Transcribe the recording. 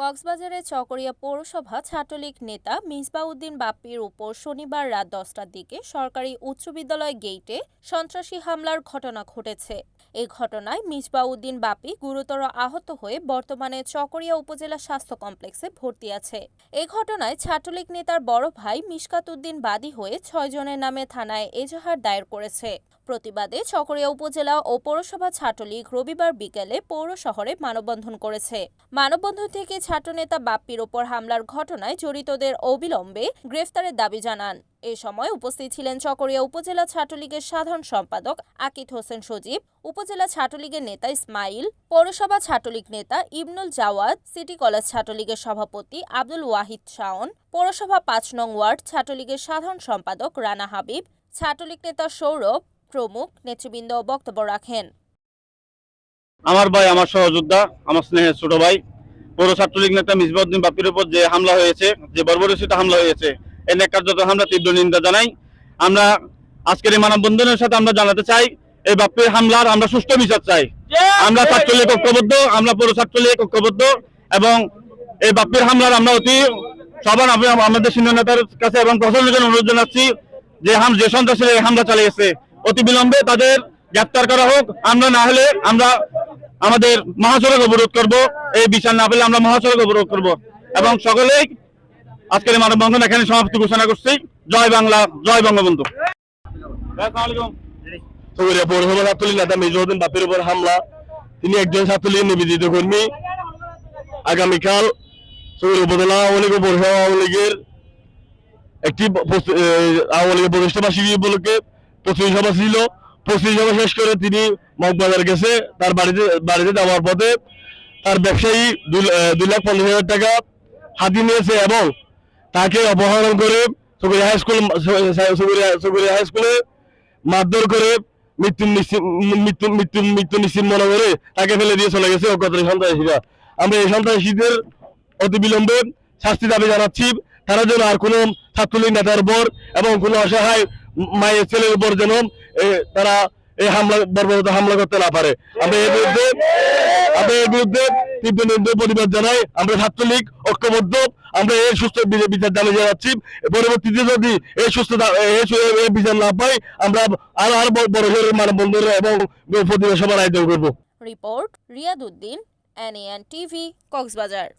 কক্সবাজারের চকরিয়া পৌরসভা ছাত্রলীগ নেতা মিসবাউদ্দিন বাপ্পির উপর শনিবার রাত 10টার দিকে সরকারি উচ্চ বিদ্যালয় গেইটে সন্ত্রাসী হামলার ঘটনা ঘটেছে। এই ঘটনায় মিসবাউদ্দিন বাপ্পি গুরুতর আহত হয়ে বর্তমানে চকরিয়া উপজেলা স্বাস্থ্য কমপ্লেক্সে ভর্তি আছে। এই ঘটনায় ছাত্রলীগ নেতার বড় ভাই মিশকাত উদ্দিন বাদী হয়ে 6 জনের নামে থানায় এজাহার দায়ের করেছে। প্রতিবাদে চকরিয়া উপজেলা ও পৌরসভা ছাত্রলীগ রবিবার বিকেলে পৌর শহরে মানববন্ধন করেছে। মানববন্ধন থেকে ছাত্রনেতা বাপ্পির ওপর হামলার ঘটনায় জড়িতদের অবিলম্বে গ্রেফতারের দাবি জানান। এ সময় উপস্থিত ছিলেন চকরিয়া উপজেলা ছাত্রলীগের সাধারণ সম্পাদক আকিদ হোসেন সজীব, উপজেলা ছাত্রলীগের নেতা ইসমাইল, পৌরসভা ছাত্রলীগ নেতা ইবনুল জাওয়াদ, সিটি কলেজ ছাত্রলীগের সভাপতি আব্দুল ওয়াহিদ শাওন, পৌরসভা 5 নং ওয়ার্ড ছাত্রলীগের সাধারণ সম্পাদক রানা হাবিব, ছাত্রলীগ নেতা সৌরভ প্রমুখ নেতৃবৃন্দ বক্তব্য রাখেন। আমার ভাই, আমার সহযোদ্ধা, আমার স্নেহের ছোট ভাই পৌর ছাত্রলীগ নেতা মিসবাউদ্দিন বাপ্পির উপর যে হামলা হয়েছে, যে বর্বরচিত হামলা হয়েছে, এই ন্যাক্কারজনক হামলা তীব্র নিন্দা জানাই। আমরা আজকের এই মানববন্ধনের সাথে আমরা জানাতে চাই, এই বাপ্পির হামলার আমরা সুষ্ঠু বিচার চাই। আমরা ছাত্রলীগ ঐক্যবদ্ধ, আমরা পৌর ছাত্রলীগ ঐক্যবদ্ধ এবং এই বাপ্পির হামলার আমরা অতি সবার আমাদের সিনিয়র নেতার কাছে এবং প্রশাসনের অনুরোধ জানাচ্ছি যে সন্ত্রাসীরা এই হামলা চালিয়েছে অতি বিলম্বে তাদের গ্রেফতার করা হোক। আমরা না হলে আমরা আমাদের মহাসড়ক অবরোধ করব, এই বিচার না পেলে আমরা মহাসড়ক অবরোধ করব। এবং সকলেই আজকের মানববন্ধন এখানে সমাপ্তি ঘোষণা করছি। জয় বাংলা, জয় বঙ্গবন্ধু। পৌরসভা ছাত্রলীগ নেতা মিসবাউদ্দিন বাপ্পির উপর হামলা। তিনি একজন ছাত্রলীগ নিবেদিত কর্মী। আগামীকাল উপজেলা আওয়ামী লীগ ও পৌরসভা আওয়ামী লীগের একটি আওয়ামী লীগের প্রতিষ্ঠা বার্ষিকী উপলক্ষে প্রস্তুতি সভা ছিল। প্রস্তুতি সভা শেষ করে তিনি মগবাজার গেছে। তার বাড়িতে যাওয়ার পথে তার ব্যবসায়ী 2,50,000 টাকা হাতিয়ে নিয়েছে এবং তাকে অপহরণ করে চকরিয়া হাই স্কুলে মারধর করে মৃত্যু নিশ্চিত মনে করে তাকে ফেলে দিয়ে চলে গেছে অজ্ঞাত সন্ত্রাসীরা। আমরা এই সন্ত্রাসীদের অতি বিলম্বে শাস্তি দাবি জানাচ্ছি। তারা যেন আর কোনো ছাত্রলীগ নেতার উপর এবং কোনো অসহায় মায়ের ছেলের উপর যেন তারা এই বর্বরতা হামলা করতে না পারে। আমরা এর বিরুদ্ধে তীব্র নিন্দা প্রতিবাদ জানাই। আমরা ছাত্রলীগ ঐক্যবদ্ধ, আমরা এই সুস্থ বিচার দাবি জানাচ্ছি। পরবর্তীতে যদি এই বিচার না পাই, আমরা আরো বড় মানববন্ধন এবং প্রতিবাদ সভার আয়োজন করব। Report Riyad Uddin, NAN TV, Cox's Bazar.